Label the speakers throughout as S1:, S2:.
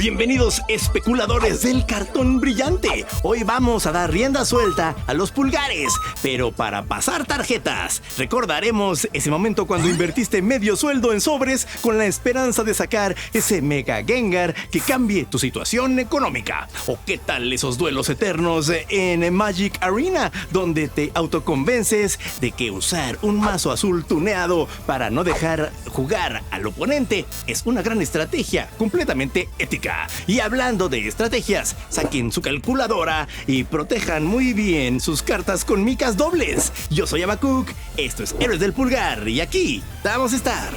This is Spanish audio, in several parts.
S1: Bienvenidos especuladores del cartón brillante. Hoy vamos a dar rienda suelta a los pulgares, pero para pasar tarjetas. Recordaremos ese momento cuando invertiste medio sueldo en sobres con la esperanza de sacar ese mega Gengar que cambie tu situación económica. ¿O qué tal esos duelos eternos en Magic Arena, donde te autoconvences de que usar un mazo azul tuneado para no dejar jugar al oponente es una gran estrategia completamente ética? Y hablando de estrategias, saquen su calculadora y protejan muy bien sus cartas con micas dobles. Yo soy Abacuc, esto es Héroes del Pulgar y aquí vamos a estar.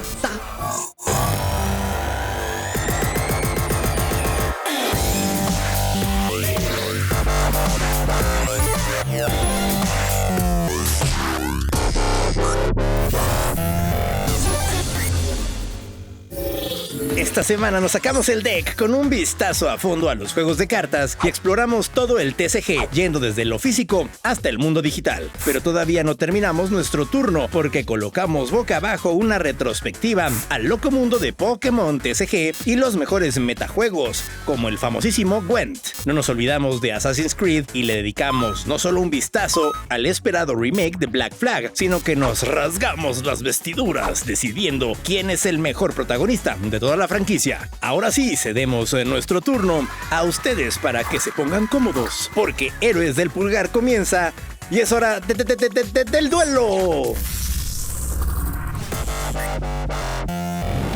S1: Esta semana nos sacamos el deck con un vistazo a fondo a los juegos de cartas y exploramos todo el TCG, yendo desde lo físico hasta el mundo digital. Pero todavía no terminamos nuestro turno porque colocamos boca abajo una retrospectiva al loco mundo de Pokémon TCG y los mejores metajuegos, como el famosísimo Gwent. No nos olvidamos de Assassin's Creed y le dedicamos no solo un vistazo al esperado remake de Black Flag, sino que nos rasgamos las vestiduras decidiendo quién es el mejor protagonista de toda la franquicia. Ahora sí, cedemos nuestro turno a ustedes para que se pongan cómodos, porque Héroes del Pulgar comienza y es hora del duelo.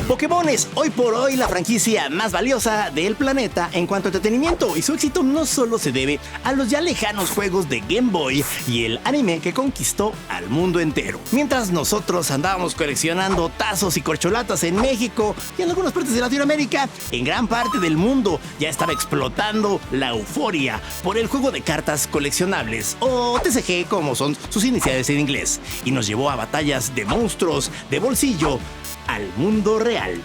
S1: Pokémon es hoy por hoy la franquicia más valiosa del planeta en cuanto a entretenimiento, y su éxito no solo se debe a los ya lejanos juegos de Game Boy y el anime que conquistó al mundo entero. Mientras nosotros andábamos coleccionando tazos y corcholatas en México y en algunas partes de Latinoamérica, en gran parte del mundo ya estaba explotando la euforia por el juego de cartas coleccionables, o TCG como son sus iniciales en inglés, y nos llevó a batallas de monstruos de bolsillo al mundo real.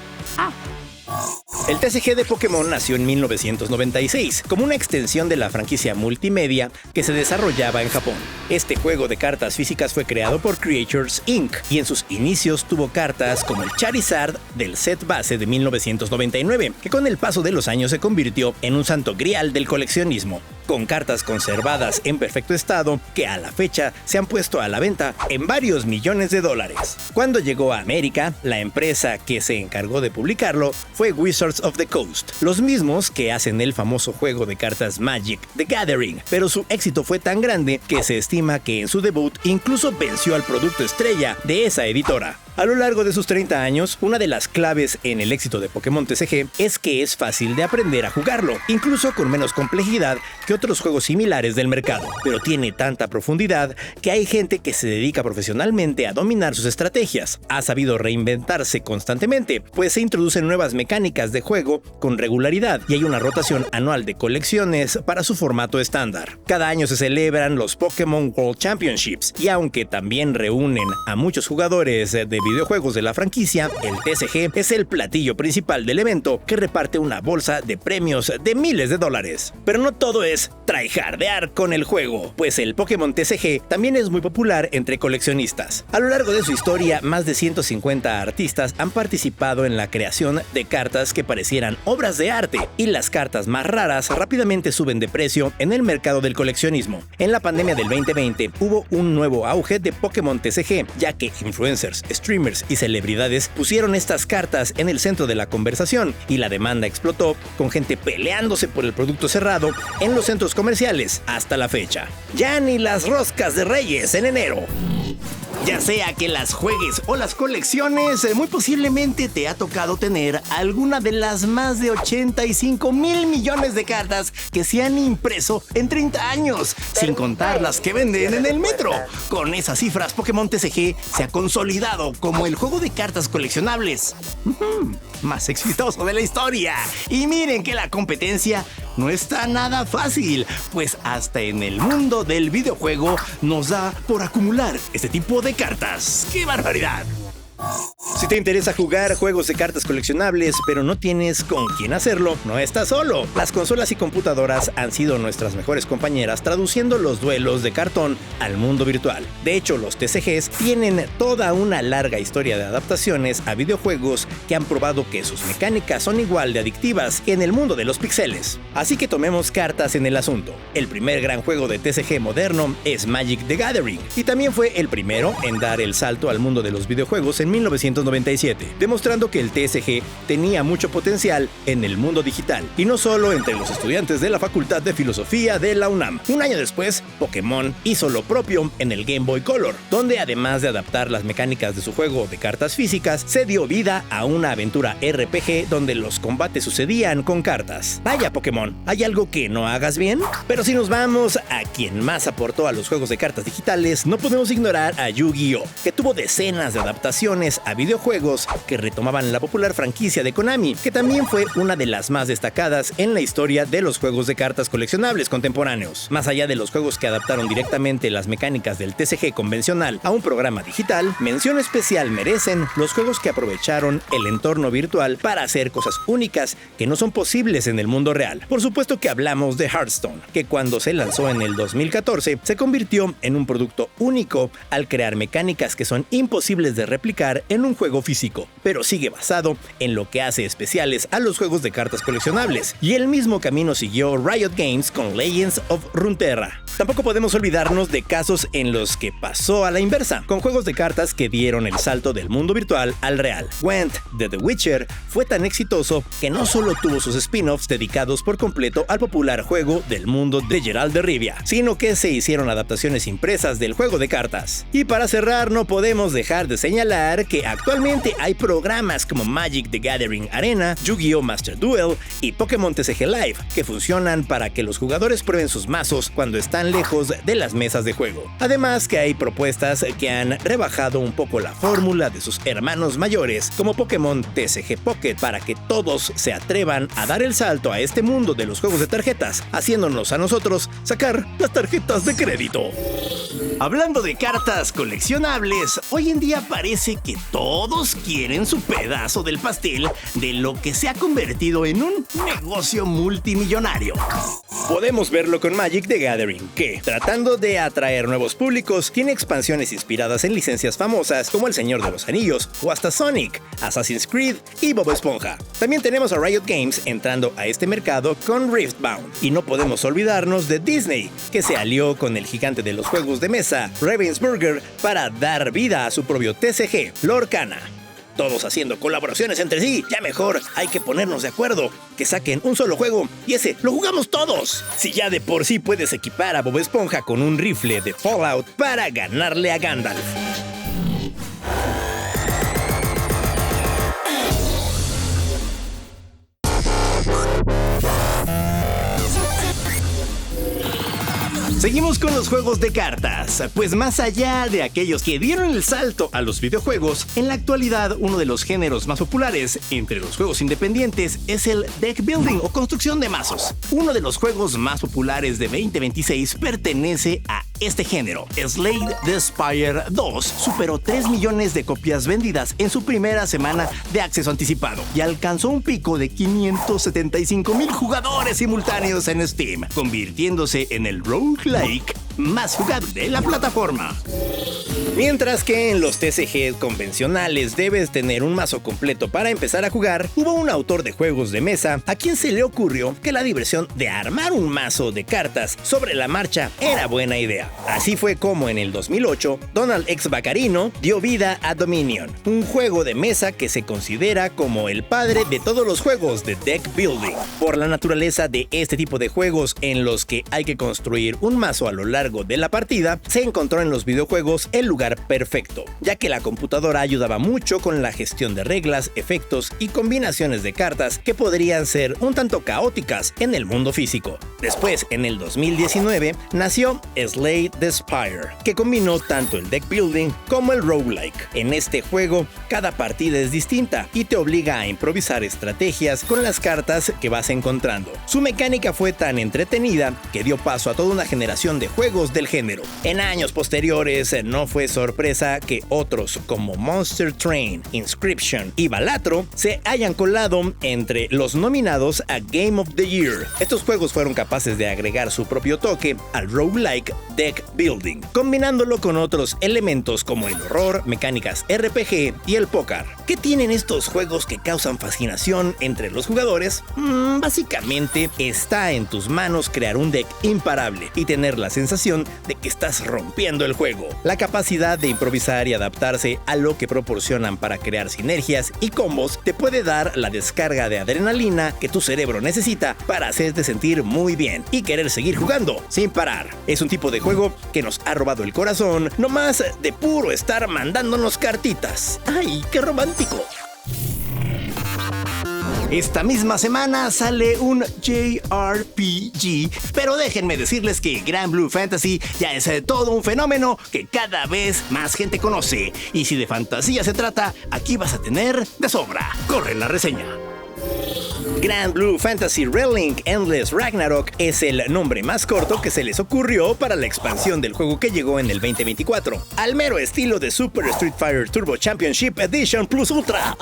S1: El TCG de Pokémon nació en 1996 como una extensión de la franquicia multimedia que se desarrollaba en Japón. Este juego de cartas físicas fue creado por Creatures Inc. y en sus inicios tuvo cartas como el Charizard del set base de 1999, que con el paso de los años se convirtió en un santo grial del coleccionismo, con cartas conservadas en perfecto estado que a la fecha se han puesto a la venta en varios millones de dólares. Cuando llegó a América, la empresa que se encargó de publicarlo fue Wizards of the Coast, los mismos que hacen el famoso juego de cartas Magic: The Gathering, pero su éxito fue tan grande que se estima que en su debut incluso venció al producto estrella de esa editora. A lo largo de sus 30 años, una de las claves en el éxito de Pokémon TCG es que es fácil de aprender a jugarlo, incluso con menos complejidad que otros juegos similares del mercado, pero tiene tanta profundidad que hay gente que se dedica profesionalmente a dominar sus estrategias. Ha sabido reinventarse constantemente, pues se introducen nuevas mecánicas de juego con regularidad y hay una rotación anual de colecciones para su formato estándar. Cada año se celebran los Pokémon World Championships y aunque también reúnen a muchos jugadores de videojuegos de la franquicia, el TCG es el platillo principal del evento que reparte una bolsa de premios de miles de dólares. Pero no todo es tryhardear con el juego, pues el Pokémon TCG también es muy popular entre coleccionistas. A lo largo de su historia, más de 150 artistas han participado en la creación de cartas que parecieran obras de arte, y las cartas más raras rápidamente suben de precio en el mercado del coleccionismo. En la pandemia del 2020 hubo un nuevo auge de Pokémon TCG, ya que influencers, streamers y celebridades pusieron estas cartas en el centro de la conversación y la demanda explotó, con gente peleándose por el producto cerrado en los centros comerciales hasta la fecha. Ya ni las roscas de Reyes en enero. Ya sea que las juegues o las colecciones, muy posiblemente te ha tocado tener alguna de las más de 85 mil millones de cartas que se han impreso en 30 años, sin contar las que venden en el metro. Con esas cifras, Pokémon TCG se ha consolidado como el juego de cartas coleccionables más exitoso de la historia. Y miren que la competencia no está nada fácil, pues hasta en el mundo del videojuego nos da por acumular este tipo de cartas. ¡Qué barbaridad! Si te interesa jugar juegos de cartas coleccionables, pero no tienes con quién hacerlo, no estás solo. Las consolas y computadoras han sido nuestras mejores compañeras traduciendo los duelos de cartón al mundo virtual. De hecho, los TCGs tienen toda una larga historia de adaptaciones a videojuegos que han probado que sus mecánicas son igual de adictivas que en el mundo de los píxeles. Así que tomemos cartas en el asunto. El primer gran juego de TCG moderno es Magic the Gathering, y también fue el primero en dar el salto al mundo de los videojuegos en 1997, demostrando que el TCG tenía mucho potencial en el mundo digital, y no solo entre los estudiantes de la Facultad de Filosofía de la UNAM. Un año después, Pokémon hizo lo propio en el Game Boy Color, donde además de adaptar las mecánicas de su juego de cartas físicas, se dio vida a una aventura RPG donde los combates sucedían con cartas. Vaya Pokémon, ¿hay algo que no hagas bien? Pero si nos vamos a quien más aportó a los juegos de cartas digitales, no podemos ignorar a Yu-Gi-Oh!, que tuvo decenas de adaptaciones a videojuegos que retomaban la popular franquicia de Konami, que también fue una de las más destacadas en la historia de los juegos de cartas coleccionables contemporáneos. Más allá de los juegos que adaptaron directamente las mecánicas del TCG convencional a un programa digital, mención especial merecen los juegos que aprovecharon el entorno virtual para hacer cosas únicas que no son posibles en el mundo real. Por supuesto que hablamos de Hearthstone, que cuando se lanzó en el 2014 se convirtió en un producto único al crear mecánicas que son imposibles de replicar en un juego físico, pero sigue basado en lo que hace especiales a los juegos de cartas coleccionables, y el mismo camino siguió Riot Games con Legends of Runeterra. Tampoco podemos olvidarnos de casos en los que pasó a la inversa, con juegos de cartas que dieron el salto del mundo virtual al real. Gwent de The Witcher fue tan exitoso que no solo tuvo sus spin-offs dedicados por completo al popular juego del mundo de Geralt de Rivia, sino que se hicieron adaptaciones impresas del juego de cartas. Y para cerrar, no podemos dejar de señalar que actualmente hay programas como Magic the Gathering Arena, Yu-Gi-Oh! Master Duel y Pokémon TCG Live, que funcionan para que los jugadores prueben sus mazos cuando están lejos de las mesas de juego. Además que hay propuestas que han rebajado un poco la fórmula de sus hermanos mayores, como Pokémon TCG Pocket, para que todos se atrevan a dar el salto a este mundo de los juegos de tarjetas, haciéndonos a nosotros sacar las tarjetas de crédito. Hablando de cartas coleccionables, hoy en día parece que todos quieren su pedazo del pastel de lo que se ha convertido en un negocio multimillonario. Podemos verlo con Magic the Gathering, que, tratando de atraer nuevos públicos, tiene expansiones inspiradas en licencias famosas como El Señor de los Anillos o hasta Sonic, Assassin's Creed y Bob Esponja. También tenemos a Riot Games entrando a este mercado con Riftbound. Y no podemos olvidarnos de Disney, que se alió con el gigante de los juegos de mesa, Ravensburger, para dar vida a su propio TCG, Lorcana. Todos haciendo colaboraciones entre sí, ya mejor hay que ponernos de acuerdo, que saquen un solo juego y ese lo jugamos todos. Si ya de por sí puedes equipar a Bob Esponja con un rifle de Fallout para ganarle a Gandalf. Seguimos con los juegos de cartas, pues más allá de aquellos que dieron el salto a los videojuegos, en la actualidad uno de los géneros más populares entre los juegos independientes es el deck building o construcción de mazos. Uno de los juegos más populares de 2026 pertenece a este género. Slay the Spire 2 superó 3 millones de copias vendidas en su primera semana de acceso anticipado y alcanzó un pico de 575,000 jugadores simultáneos en Steam, convirtiéndose en el roguelike más jugado de la plataforma. Mientras que en los TCG convencionales debes tener un mazo completo para empezar a jugar, hubo un autor de juegos de mesa a quien se le ocurrió que la diversión de armar un mazo de cartas sobre la marcha era buena idea. Así fue como en el 2008, Donald X. Vaccarino dio vida a Dominion, un juego de mesa que se considera como el padre de todos los juegos de deck building. Por la naturaleza de este tipo de juegos en los que hay que construir un mazo a lo largo de la partida, se encontró en los videojuegos el lugar perfecto, ya que la computadora ayudaba mucho con la gestión de reglas, efectos y combinaciones de cartas que podrían ser un tanto caóticas en el mundo físico. Después, en el 2019, nació Slay the Spire, que combinó tanto el deck building como el roguelike. En este juego, cada partida es distinta y te obliga a improvisar estrategias con las cartas que vas encontrando. Su mecánica fue tan entretenida que dio paso a toda una generación de juegos del género. En años posteriores no fue sorpresa que otros como Monster Train, Inscription y Balatro se hayan colado entre los nominados a Game of the Year. Estos juegos fueron capaces de agregar su propio toque al roguelike deck building, combinándolo con otros elementos como el horror, mecánicas RPG y el póker. ¿Qué tienen estos juegos que causan fascinación entre los jugadores? Básicamente está en tus manos crear un deck imparable y tener la sensación de que estás rompiendo el juego. La capacidad de improvisar y adaptarse a lo que proporcionan para crear sinergias y combos te puede dar la descarga de adrenalina que tu cerebro necesita para hacerte sentir muy bien y querer seguir jugando sin parar. Es un tipo de juego que nos ha robado el corazón nomás de puro estar mandándonos cartitas. ¡Ay, qué romántico! Esta misma semana sale un JRPG, pero déjenme decirles que Granblue Fantasy ya es todo un fenómeno que cada vez más gente conoce. Y si de fantasía se trata, aquí vas a tener de sobra. ¡Corre la reseña! Granblue Fantasy Relink Endless Ragnarok es el nombre más corto que se les ocurrió para la expansión del juego que llegó en el 2024, al mero estilo de Super Street Fighter Turbo Championship Edition Plus Ultra.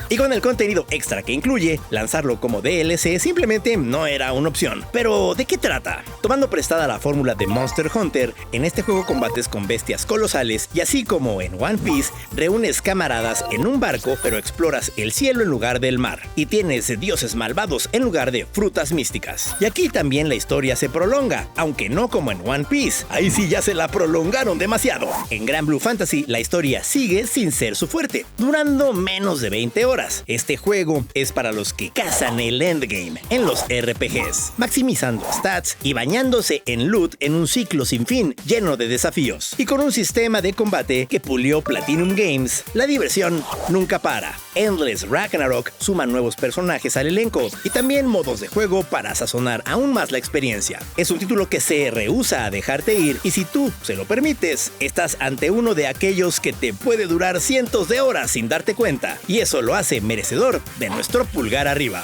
S1: Y con el contenido extra que incluye, lanzarlo como DLC simplemente no era una opción. Pero, ¿de qué trata? Tomando prestada la fórmula de Monster Hunter, en este juego combates con bestias colosales y así como en One Piece, reúnes camaradas en un barco pero exploras el cielo en lugar del mar y tienes dioses malvados en lugar de frutas místicas. Y aquí también la historia se prolonga, aunque no como en One Piece. Ahí sí ya se la prolongaron demasiado. En Granblue Fantasy la historia sigue sin ser su fuerte, durando menos de 20 horas. Este juego es para los que cazan el endgame en los RPGs, maximizando stats y bañándose en loot en un ciclo sin fin, lleno de desafíos. Y con un sistema de combate que pulió Platinum Games, la diversión nunca para. Endless Ragnarok suma nuevos personajes al elenco y también modos de juego para sazonar aún más la experiencia. Es un título que se rehúsa a dejarte ir y si tú se lo permites, estás ante uno de aquellos que te puede durar cientos de horas sin darte cuenta y eso lo hace merecedor de nuestro pulgar arriba.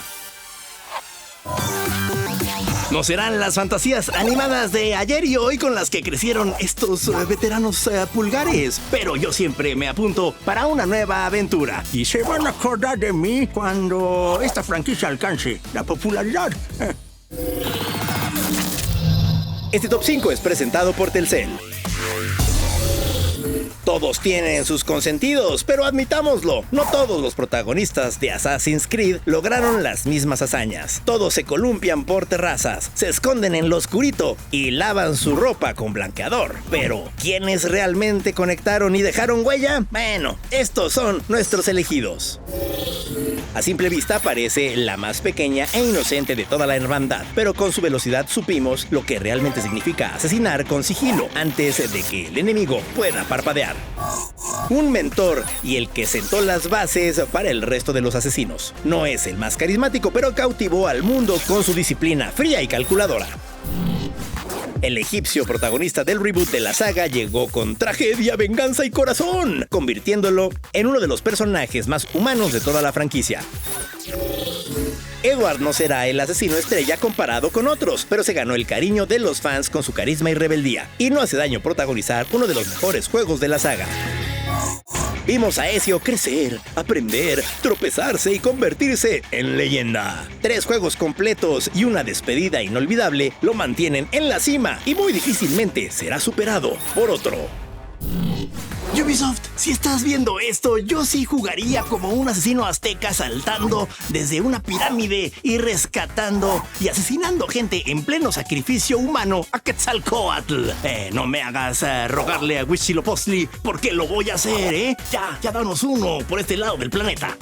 S1: No serán las fantasías animadas de ayer y hoy con las que crecieron estos veteranos pulgares, pero yo siempre me apunto para una nueva aventura. Y se van a acordar de mí cuando esta franquicia alcance la popularidad. Este top 5 es presentado por Telcel. Todos tienen sus consentidos, pero admitámoslo, no todos los protagonistas de Assassin's Creed lograron las mismas hazañas. Todos se columpian por terrazas, se esconden en lo oscurito y lavan su ropa con blanqueador. Pero, ¿quiénes realmente conectaron y dejaron huella? Bueno, estos son nuestros elegidos. A simple vista parece la más pequeña e inocente de toda la hermandad, pero con su velocidad supimos lo que realmente significa asesinar con sigilo antes de que el enemigo pueda parpadear. Un mentor y el que sentó las bases para el resto de los asesinos. No es el más carismático, pero cautivó al mundo con su disciplina fría y calculadora. El egipcio protagonista del reboot de la saga llegó con tragedia, venganza y corazón, convirtiéndolo en uno de los personajes más humanos de toda la franquicia. Edward no será el asesino estrella comparado con otros, pero se ganó el cariño de los fans con su carisma y rebeldía, y no hace daño protagonizar uno de los mejores juegos de la saga. Vimos a Ezio crecer, aprender, tropezarse y convertirse en leyenda. 3 juegos completos y una despedida inolvidable lo mantienen en la cima y muy difícilmente será superado por otro. Ubisoft, si estás viendo esto, yo sí jugaría como un asesino azteca saltando desde una pirámide y rescatando y asesinando gente en pleno sacrificio humano a Quetzalcóatl. No me hagas rogarle a Huitzilopochtli porque lo voy a hacer, ¿eh? Ya danos uno por este lado del planeta.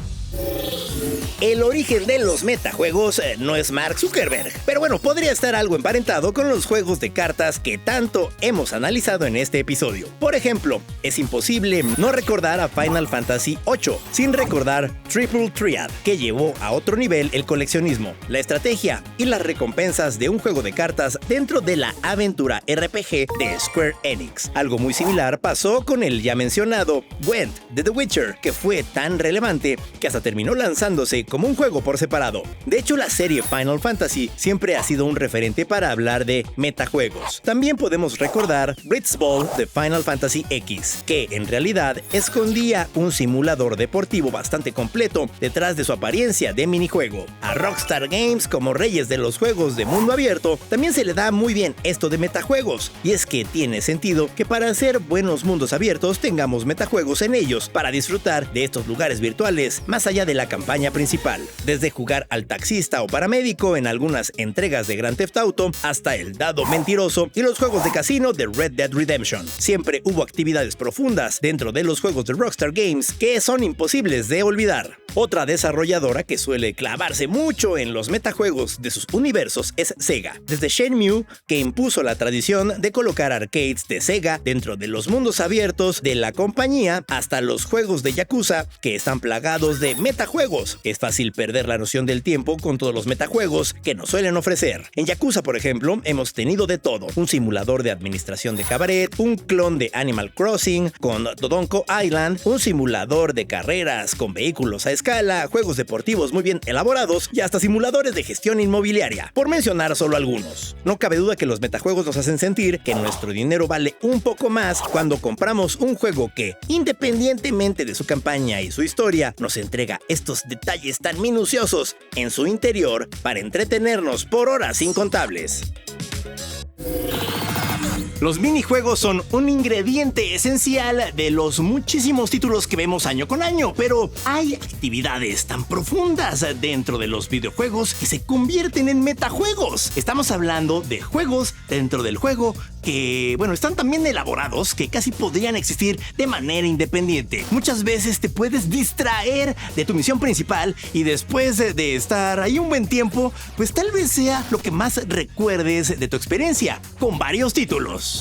S1: El origen de los metajuegos no es Mark Zuckerberg, pero bueno, podría estar algo emparentado con los juegos de cartas que tanto hemos analizado en este episodio. Por ejemplo, es imposible no recordar a Final Fantasy VIII sin recordar Triple Triad, que llevó a otro nivel el coleccionismo, la estrategia y las recompensas de un juego de cartas dentro de la aventura RPG de Square Enix. Algo muy similar pasó con el ya mencionado Gwent de The Witcher, que fue tan relevante que hasta terminó lanzándose como un juego por separado. De hecho, la serie Final Fantasy siempre ha sido un referente para hablar de metajuegos. También podemos recordar Blitzball de Final Fantasy X, que en realidad escondía un simulador deportivo bastante completo detrás de su apariencia de minijuego. A Rockstar Games, como reyes de los juegos de mundo abierto, también se le da muy bien esto de metajuegos, y es que tiene sentido que para hacer buenos mundos abiertos tengamos metajuegos en ellos para disfrutar de estos lugares virtuales más allá de la campaña principal. Desde jugar al taxista o paramédico en algunas entregas de Grand Theft Auto hasta el dado mentiroso y los juegos de casino de Red Dead Redemption. Siempre hubo actividades profundas dentro de los juegos de Rockstar Games que son imposibles de olvidar. Otra desarrolladora que suele clavarse mucho en los metajuegos de sus universos es Sega. Desde Shenmue, que impuso la tradición de colocar arcades de Sega dentro de los mundos abiertos de la compañía, hasta los juegos de Yakuza, que están plagados de metajuegos. Es fácil perder la noción del tiempo con todos los metajuegos que nos suelen ofrecer. En Yakuza, por ejemplo, hemos tenido de todo: un simulador de administración de cabaret, un clon de Animal Crossing con Dodonko Island, un simulador de carreras con vehículos a escala, juegos deportivos muy bien elaborados y hasta simuladores de gestión inmobiliaria, por mencionar solo algunos. No cabe duda que los metajuegos nos hacen sentir que nuestro dinero vale un poco más cuando compramos un juego que, independientemente de su campaña y su historia, nos entrega estos detalles tan minuciosos en su interior para entretenernos por horas incontables. Los minijuegos son un ingrediente esencial de los muchísimos títulos que vemos año con año, pero hay actividades tan profundas dentro de los videojuegos que se convierten en metajuegos. Estamos hablando de juegos dentro del juego que, están tan bien elaborados que casi podrían existir de manera independiente. Muchas veces te puedes distraer de tu misión principal y después de estar ahí un buen tiempo, pues tal vez sea lo que más recuerdes de tu experiencia con varios títulos.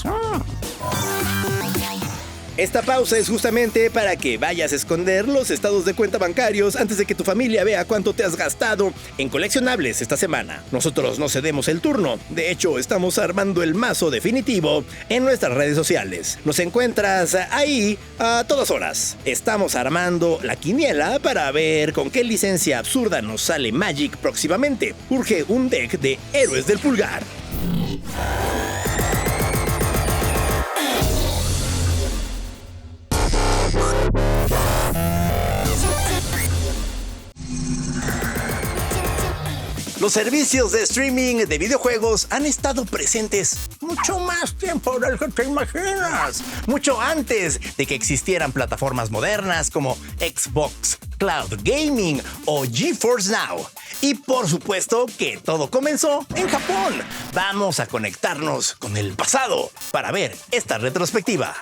S1: Esta pausa es justamente para que vayas a esconder los estados de cuenta bancarios antes de que tu familia vea cuánto te has gastado en coleccionables esta semana. Nosotros no cedemos el turno. De hecho, estamos armando el mazo definitivo en nuestras redes sociales. Nos encuentras ahí a todas horas. Estamos armando la quiniela para ver con qué licencia absurda nos sale Magic próximamente. Urge un deck de Héroes del Pulgar. Los servicios de streaming de videojuegos han estado presentes mucho más tiempo del que te imaginas. Mucho antes de que existieran plataformas modernas como Xbox Cloud Gaming o GeForce Now. Y por supuesto que todo comenzó en Japón. Vamos a conectarnos con el pasado para ver esta retrospectiva.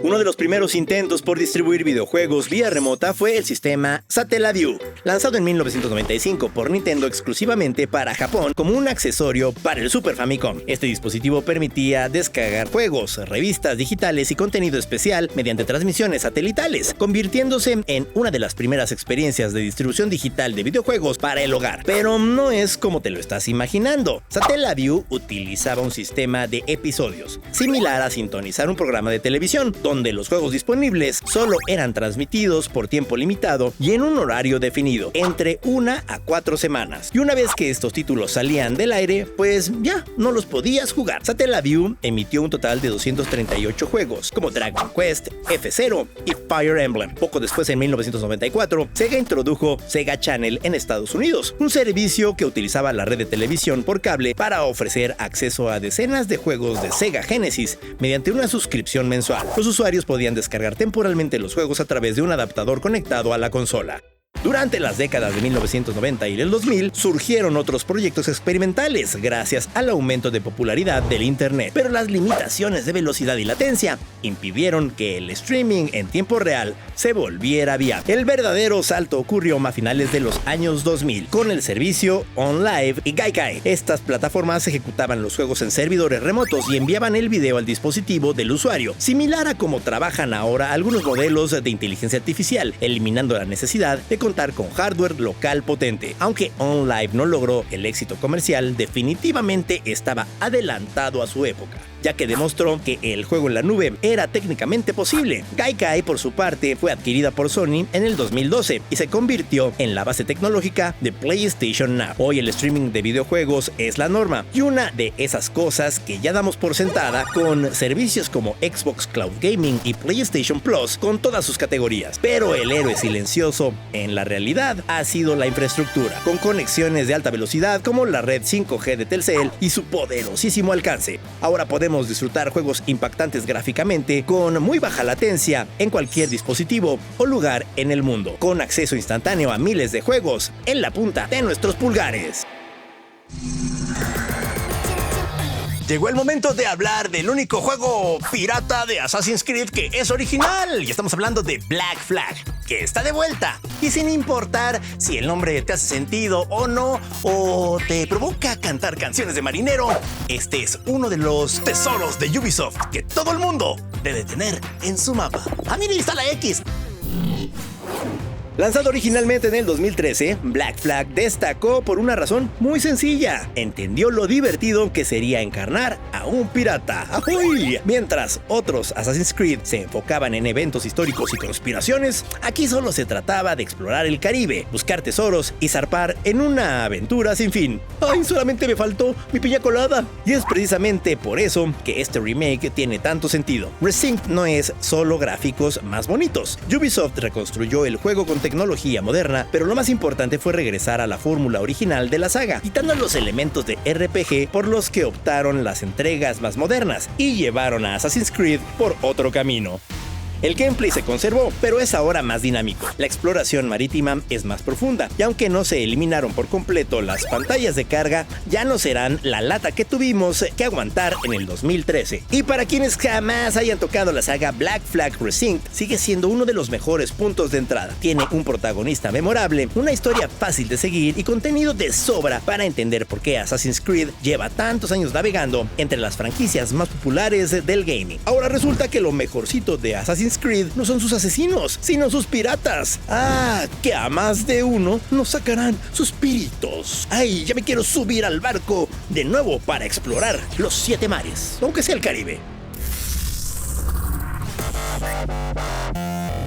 S1: Uno de los primeros intentos por distribuir videojuegos vía remota fue el sistema Satellaview, lanzado en 1995 por Nintendo exclusivamente para Japón como un accesorio para el Super Famicom. Este dispositivo permitía descargar juegos, revistas digitales y contenido especial mediante transmisiones satelitales, convirtiéndose en una de las primeras experiencias de distribución digital de videojuegos para el hogar. Pero no es como te lo estás imaginando. Satellaview utilizaba un sistema de episodios, similar a sintonizar un programa de televisión, donde los juegos disponibles solo eran transmitidos por tiempo limitado y en un horario definido, entre 1 a 4 semanas. Y una vez que estos títulos salían del aire, pues ya no los podías jugar. Satellaview emitió un total de 238 juegos, como Dragon Quest, F-Zero y Fire Emblem. Poco después, en 1994, Sega introdujo Sega Channel en Estados Unidos, un servicio que utilizaba la red de televisión por cable para ofrecer acceso a decenas de juegos de Sega Genesis mediante una suscripción mensual. Los usuarios podían descargar temporalmente los juegos a través de un adaptador conectado a la consola. Durante las décadas de 1990 y el 2000 surgieron otros proyectos experimentales gracias al aumento de popularidad del Internet, pero las limitaciones de velocidad y latencia impidieron que el streaming en tiempo real se volviera viable. El verdadero salto ocurrió a finales de los años 2000 con el servicio OnLive y Gaikai. Estas plataformas ejecutaban los juegos en servidores remotos y enviaban el video al dispositivo del usuario, similar a como trabajan ahora algunos modelos de inteligencia artificial, eliminando la necesidad de contar con hardware local potente. Aunque OnLive no logró el éxito comercial, definitivamente estaba adelantado a su época, ya que demostró que el juego en la nube era técnicamente posible. Gaikai, por su parte, fue adquirida por Sony en el 2012 y se convirtió en la base tecnológica de PlayStation Now. Hoy el streaming de videojuegos es la norma y una de esas cosas que ya damos por sentada con servicios como Xbox Cloud Gaming y PlayStation Plus con todas sus categorías. Pero el héroe silencioso en la realidad ha sido la infraestructura, con conexiones de alta velocidad como la red 5G de Telcel y su poderosísimo alcance. Ahora podemos disfrutar juegos impactantes gráficamente con muy baja latencia en cualquier dispositivo o lugar en el mundo, con acceso instantáneo a miles de juegos en la punta de nuestros pulgares. Llegó el momento de hablar del único juego pirata de Assassin's Creed que es original, y estamos hablando de Black Flag, que está de vuelta. Y sin importar si el nombre te hace sentido o no, o te provoca cantar canciones de marinero, este es uno de los tesoros de Ubisoft que todo el mundo debe tener en su mapa. ¡Ah, mira, ahí está la X! Lanzado originalmente en el 2013, Black Flag destacó por una razón muy sencilla. Entendió lo divertido que sería encarnar a un pirata. ¡Ajuy! Mientras otros Assassin's Creed se enfocaban en eventos históricos y conspiraciones, aquí solo se trataba de explorar el Caribe, buscar tesoros y zarpar en una aventura sin fin. ¡Ay, solamente me faltó mi piña colada! Y es precisamente por eso que este remake tiene tanto sentido. Resynced no es solo gráficos más bonitos. Ubisoft reconstruyó el juego con tecnología moderna, pero lo más importante fue regresar a la fórmula original de la saga, quitando los elementos de RPG por los que optaron las entregas más modernas y llevaron a Assassin's Creed por otro camino. El gameplay se conservó, pero es ahora más dinámico. La exploración marítima es más profunda, y aunque no se eliminaron por completo las pantallas de carga, ya no serán la lata que tuvimos que aguantar en el 2013. Y para quienes jamás hayan tocado la saga, Black Flag Resynced sigue siendo uno de los mejores puntos de entrada. Tiene un protagonista memorable, una historia fácil de seguir y contenido de sobra para entender por qué Assassin's Creed lleva tantos años navegando entre las franquicias más populares del gaming. Ahora resulta que lo mejorcito de Assassin's Creed no son sus asesinos, sino sus piratas. Ah, que a más de uno nos sacarán sus piritos. Ay, ya me quiero subir al barco de nuevo para explorar los 7 mares, aunque sea el Caribe.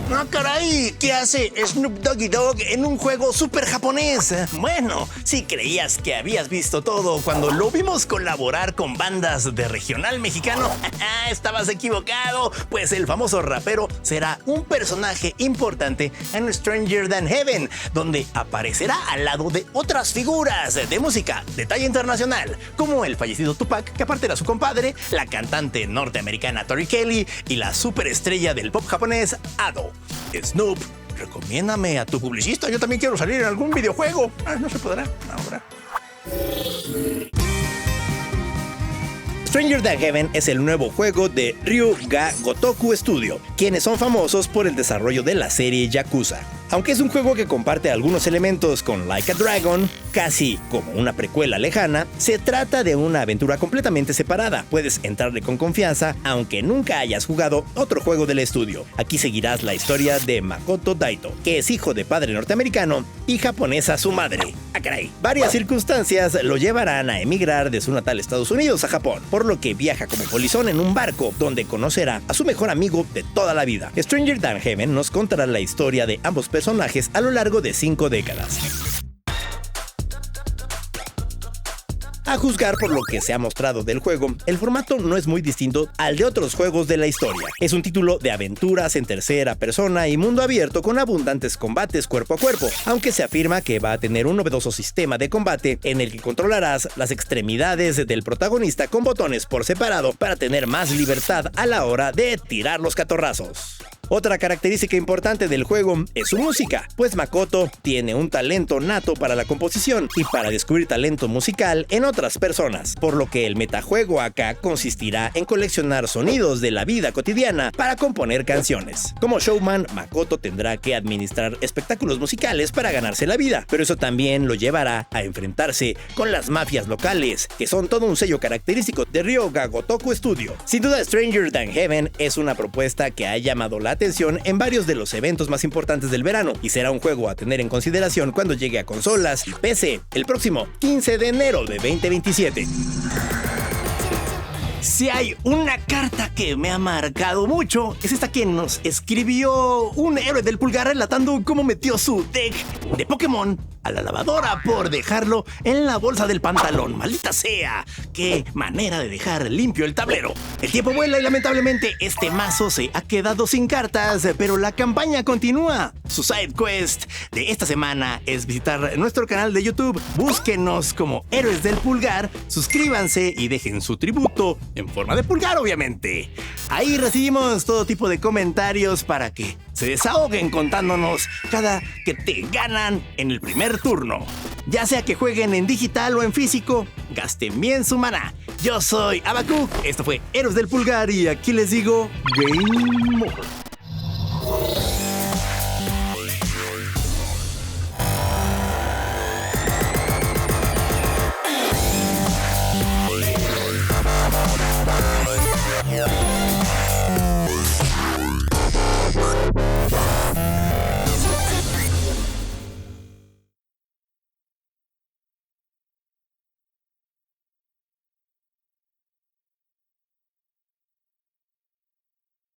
S1: ¡Ah, caray! ¿Qué hace Snoop Doggy Dogg en un juego súper japonés? Bueno, si creías que habías visto todo cuando lo vimos colaborar con bandas de regional mexicano, estabas equivocado, pues el famoso rapero será un personaje importante en Stranger Than Heaven, donde aparecerá al lado de otras figuras de música de talla internacional, como el fallecido Tupac, que aparte era su compadre, la cantante norteamericana Tori Kelly y la superestrella del pop japonés Ado. Snoop, recomiéndame a tu publicista, yo también quiero salir en algún videojuego. No se podrá ahora. Stranger Than Heaven es el nuevo juego de Ryu-Ga Gotoku Studio, quienes son famosos por el desarrollo de la serie Yakuza. Aunque es un juego que comparte algunos elementos con Like a Dragon, casi como una precuela lejana, se trata de una aventura completamente separada. Puedes entrarle con confianza, aunque nunca hayas jugado otro juego del estudio. Aquí seguirás la historia de Makoto Daito, que es hijo de padre norteamericano y japonesa su madre. ¡Ah, caray! Varias circunstancias lo llevarán a emigrar de su natal Estados Unidos a Japón, por lo que viaja como polizón en un barco donde conocerá a su mejor amigo de toda la vida. Stranger Than Heaven nos contará la historia de ambos personajes a lo largo de 5 décadas. A juzgar por lo que se ha mostrado del juego, el formato no es muy distinto al de otros juegos de la historia. Es un título de aventuras en tercera persona y mundo abierto con abundantes combates cuerpo a cuerpo, aunque se afirma que va a tener un novedoso sistema de combate en el que controlarás las extremidades del protagonista con botones por separado para tener más libertad a la hora de tirar los catorrazos. Otra característica importante del juego es su música, pues Makoto tiene un talento nato para la composición y para descubrir talento musical en otras personas, por lo que el metajuego acá consistirá en coleccionar sonidos de la vida cotidiana para componer canciones. Como showman, Makoto tendrá que administrar espectáculos musicales para ganarse la vida, pero eso también lo llevará a enfrentarse con las mafias locales, que son todo un sello característico de Ryu-Ga Gotoku Studio. Sin duda, Stranger Than Heaven es una propuesta que ha llamado la atención en varios de los eventos más importantes del verano y será un juego a tener en consideración cuando llegue a consolas y PC el próximo 15 de enero de 2027. Si hay una carta que me ha marcado mucho, es esta que nos escribió un héroe del pulgar relatando cómo metió su deck de Pokémon a la lavadora por dejarlo en la bolsa del pantalón. ¡Maldita sea! ¡Qué manera de dejar limpio el tablero! El tiempo vuela y lamentablemente este mazo se ha quedado sin cartas, pero la campaña continúa. Su side quest de esta semana es visitar nuestro canal de YouTube. Búsquenos como Héroes del Pulgar, suscríbanse y dejen su tributo en forma de pulgar, obviamente. Ahí recibimos todo tipo de comentarios para que se desahoguen contándonos cada que te ganan en el primer turno. Ya sea que jueguen en digital o en físico, gasten bien su maná. Yo soy Abacu, esto fue Héroes del Pulgar y aquí les digo Game Over.